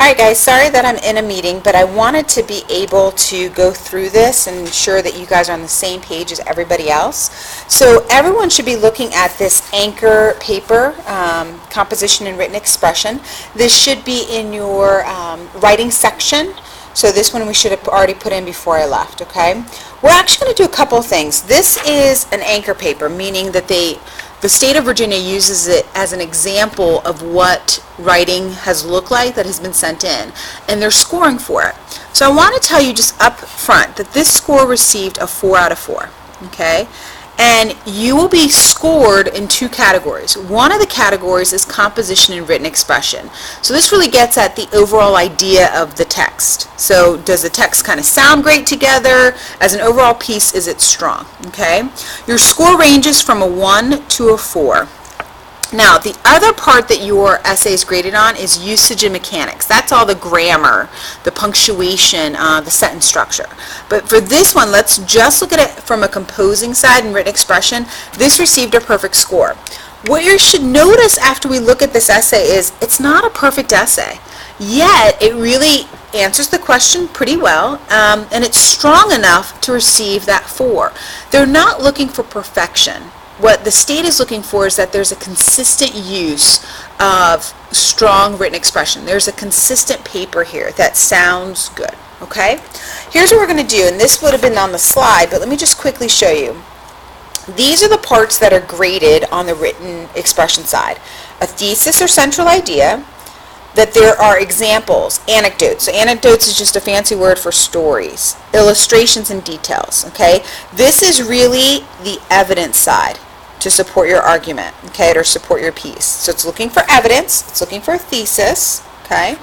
Alright guys, sorry that I'm in a meeting, but I wanted to be able to go through this and ensure that you guys are on the same page as everybody else. So everyone should be looking at this anchor paper, composition and written expression. This should be in your writing section. So this one we should have already put in before I left, okay? We're actually going to do a couple of things. This is an anchor paper, meaning that the state of Virginia uses it as an example of what writing has looked like that has been sent in, and they're scoring for it. So I want to tell you just up front that this score received a 4 out of 4, okay? And you will be scored in two categories. One of the categories is composition and written expression. So this really gets at the overall idea of the text. So does the text kind of sound great together? As an overall piece, is it strong? Okay? Your score ranges from a 1 to a 4. Now, the other part that your essay is graded on is usage and mechanics. That's all the grammar, the punctuation, the sentence structure. But for this one, let's just look at it from a composing side and written expression. This received a perfect score. What you should notice after we look at this essay is it's not a perfect essay, yet it really answers the question pretty well, and it's strong enough to receive that 4. They're not looking for perfection. What the state is looking for is that there's a consistent use of strong written expression. There's a consistent paper here that sounds good, okay? Here's what we're going to do, and this would have been on the slide, but let me just quickly show you. These are the parts that are graded on the written expression side. A thesis or central idea, that there are examples, anecdotes. So anecdotes is just a fancy word for stories, illustrations and details, okay? This is really the evidence side to support your argument, okay, or support your piece. So it's looking for evidence, it's looking for a thesis, okay?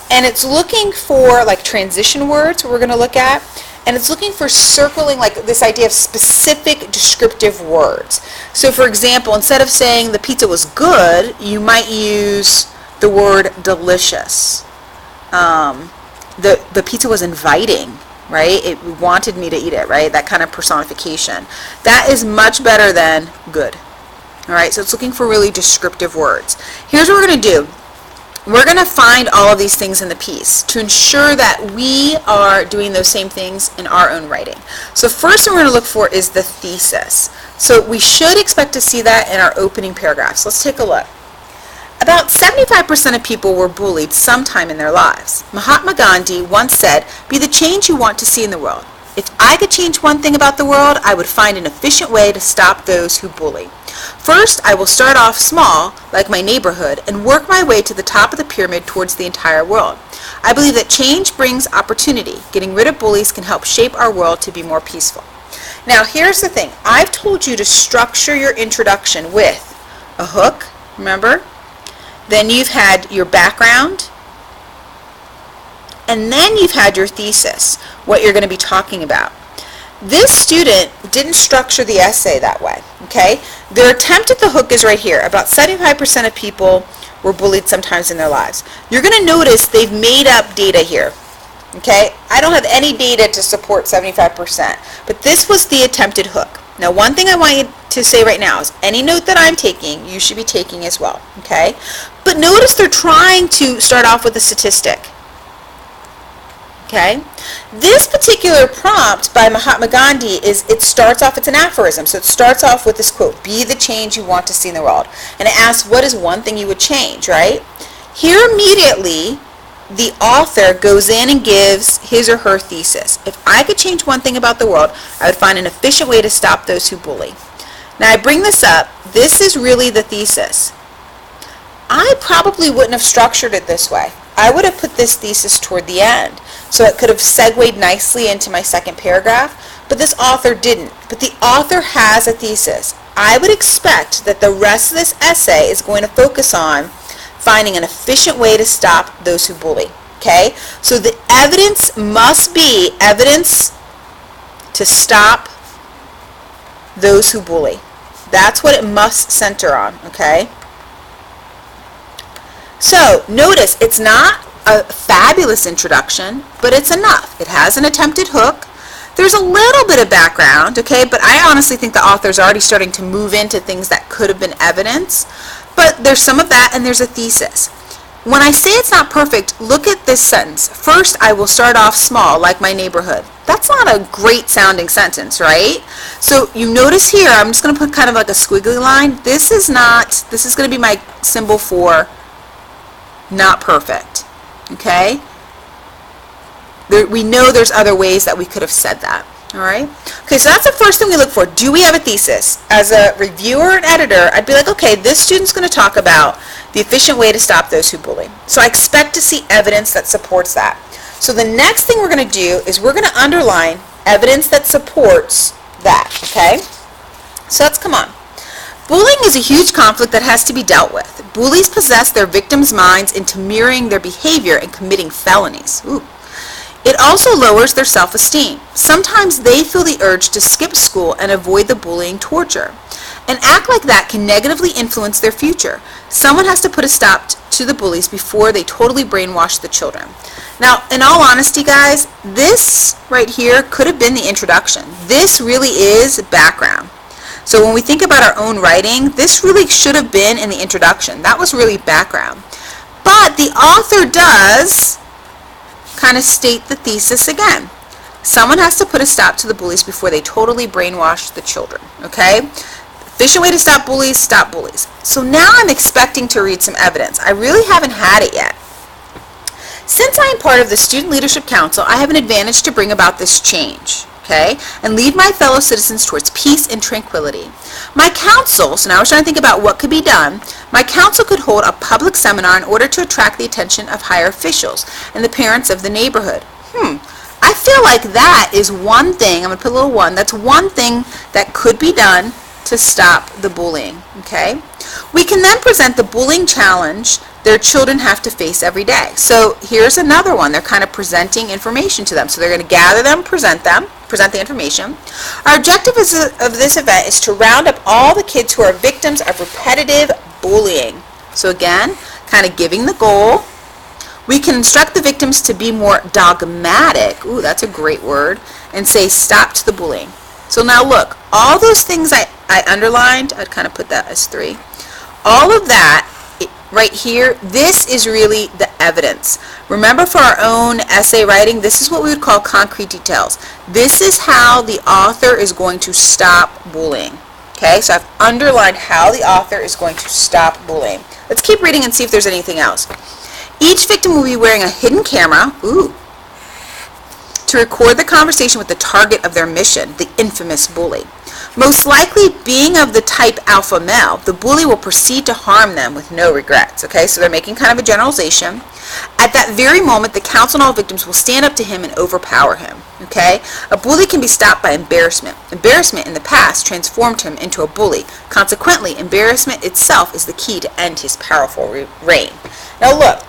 And it's looking for like transition words, we're going to look at, and it's looking for circling, like this idea of specific descriptive words. So for example, instead of saying the pizza was good, you might use the word delicious. The pizza was inviting, right? It wanted me to eat it, right? That kind of personification. That is much better than good. All right, so it's looking for really descriptive words. Here's what we're going to do. We're going to find all of these things in the piece to ensure that we are doing those same things in our own writing. So first thing we're going to look for is the thesis. So we should expect to see that in our opening paragraphs. Let's take a look. About 75% of people were bullied sometime in their lives. Mahatma Gandhi once said, "Be the change you want to see in the world. If I could change one thing about the world, I would find an efficient way to stop those who bully. First, I will start off small, like my neighborhood, and work my way to the top of the pyramid towards the entire world. I believe that change brings opportunity. Getting rid of bullies can help shape our world to be more peaceful." Now, here's the thing. I've told you to structure your introduction with a hook, remember? Then you've had your background, and then you've had your thesis, what you're going to be talking about. This student didn't structure the essay that way, okay? Their attempt at the hook is right here. About 75% of people were bullied sometimes in their lives. You're going to notice they've made up data here, okay? I don't have any data to support 75%, but this was the attempted hook. Now, one thing I want you to say right now is any note that I'm taking, you should be taking as well, okay? But notice they're trying to start off with a statistic, okay? This particular prompt by Mahatma Gandhi it starts off, it's an aphorism, so it starts off with this quote, "Be the change you want to see in the world." And it asks, what is one thing you would change, right? Here immediately, the author goes in and gives his or her thesis. If I could change one thing about the world, I would find an efficient way to stop those who bully. Now I bring this up, this is really the thesis. I probably wouldn't have structured it this way. I would have put this thesis toward the end, so it could have segued nicely into my second paragraph, but this author didn't. But the author has a thesis. I would expect that the rest of this essay is going to focus on finding an efficient way to stop those who bully, okay? So the evidence must be evidence to stop those who bully. That's what it must center on, okay? So notice it's not a fabulous introduction, but it's enough. It has an attempted hook. There's a little bit of background, okay, but I honestly think the author's already starting to move into things that could have been evidence. But there's some of that, and there's a thesis. When I say it's not perfect, look at this sentence. First, I will start off small, like my neighborhood. That's not a great sounding sentence, right? So you notice here, I'm just going to put kind of like a squiggly line. This is going to be my symbol for not perfect, okay? We know there's other ways that we could have said that. All right. Okay, so that's the first thing we look for. Do we have a thesis? As a reviewer and editor, I'd be like, okay, this student's going to talk about the efficient way to stop those who bully. So I expect to see evidence that supports that. So the next thing we're going to do is we're going to underline evidence that supports that, okay? So let's come on. Bullying is a huge conflict that has to be dealt with. Bullies possess their victims' minds into mirroring their behavior and committing felonies. Ooh. It also lowers their self-esteem. Sometimes they feel the urge to skip school and avoid the bullying torture. An act like that can negatively influence their future. Someone has to put a stop to the bullies before they totally brainwash the children. Now, in all honesty, guys, this right here could have been the introduction. This really is background. So when we think about our own writing, this really should have been in the introduction. That was really background. But the author does kind of state the thesis again. Someone has to put a stop to the bullies before they totally brainwash the children, okay? Efficient way to stop bullies, stop bullies. So now I'm expecting to read some evidence. I really haven't had it yet. Since I am part of the Student Leadership Council, I have an advantage to bring about this change, okay, and lead my fellow citizens towards peace and tranquility. My council, so now we're trying to think about what could be done, my council could hold a public seminar in order to attract the attention of higher officials and the parents of the neighborhood. I feel like that is one thing, I'm going to put a little one, that's one thing that could be done to stop the bullying, okay? We can then present the bullying challenge their children have to face every day. So here's another one. They're kind of presenting information to them. So they're going to gather them, present the information. Our objective of this event is to round up all the kids who are victims of repetitive bullying. So again, kind of giving the goal. We can instruct the victims to be more dogmatic. Ooh, that's a great word. And say stop to the bullying. So now look, all those things I underlined, I'd kind of put that as 3. All of that right here, this is really the evidence. Remember, for our own essay writing, this is what we would call concrete details. This is how the author is going to stop bullying. Okay, so I've underlined how the author is going to stop bullying. Let's keep reading and see if there's anything else. Each victim will be wearing a hidden camera, to record the conversation with the target of their mission, the infamous bully. Most likely, being of the type alpha male, the bully will proceed to harm them with no regrets. Okay, so they're making kind of a generalization. At that very moment, the council and all victims will stand up to him and overpower him. Okay, a bully can be stopped by embarrassment. Embarrassment in the past transformed him into a bully. Consequently, embarrassment itself is the key to end his powerful reign. Now look,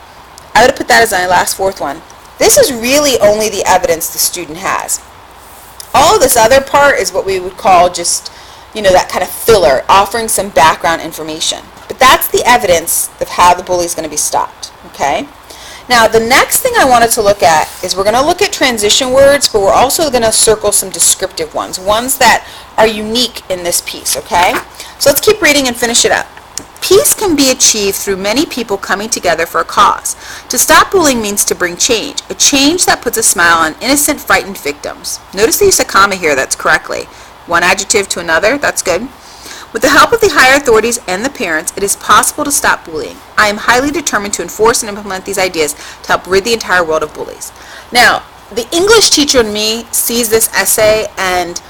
I would have put that as my last 4th one. This is really only the evidence the student has. All of this other part is what we would call just, that kind of filler, offering some background information. But that's the evidence of how the bully is going to be stopped, okay? Now, the next thing I wanted to look at is we're going to look at transition words, but we're also going to circle some descriptive ones that are unique in this piece, okay? So let's keep reading and finish it up. Peace can be achieved through many people coming together for a cause. To stop bullying means to bring change, a change that puts a smile on innocent, frightened victims. Notice the use of comma here, that's correctly. One adjective to another, that's good. With the help of the higher authorities and the parents, it is possible to stop bullying. I am highly determined to enforce and implement these ideas to help rid the entire world of bullies. Now, the English teacher in me sees this essay and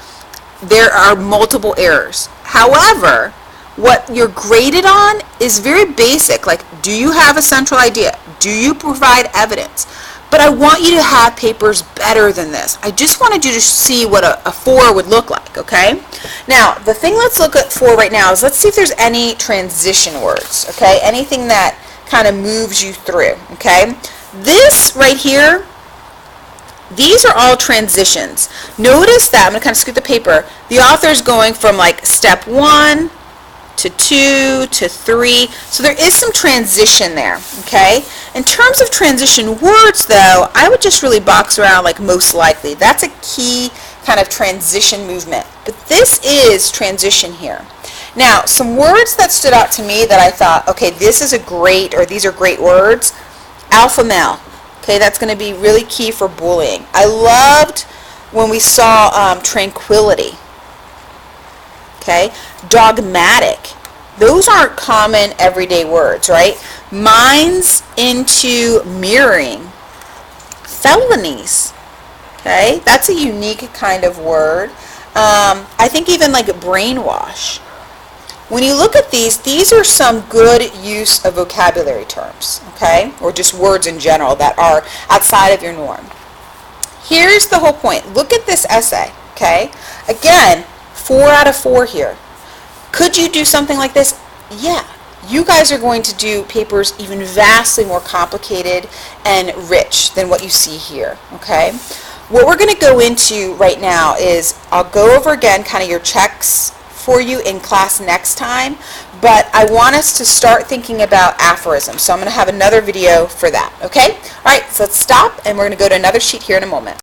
there are multiple errors. However, what you're graded on is very basic, like, do you have a central idea? Do you provide evidence? But I want you to have papers better than this. I just wanted you to see what a 4 would look like, okay? Now, the thing let's look at for right now is let's see if there's any transition words, okay? Anything that kind of moves you through, okay? This right here, these are all transitions. Notice that, I'm going to kind of scoot the paper, the author is going from like step 1 to 2 to 3, so there is some transition there, okay? In terms of transition words, though, I would just really box around like most likely. That's a key kind of transition movement, but this is transition here. Now, some words that stood out to me that I thought, okay, this is a great, or these are great words. Alpha male. Okay, that's going to be really key for bullying. I loved when we saw tranquility. Okay, dogmatic. Those aren't common everyday words, right? Minds into mirroring. Felonies. Okay, that's a unique kind of word. I think even like brainwash. When you look at these are some good use of vocabulary terms, okay? Or just words in general that are outside of your norm. Here's the whole point. Look at this essay, okay? Again, 4 out of 4 here. Could you do something like this? Yeah. You guys are going to do papers even vastly more complicated and rich than what you see here, okay? What we're going to go into right now is I'll go over again kind of your checks for you in class next time, but I want us to start thinking about aphorisms. So I'm going to have another video for that, okay? All right, so let's stop and we're going to go to another sheet here in a moment.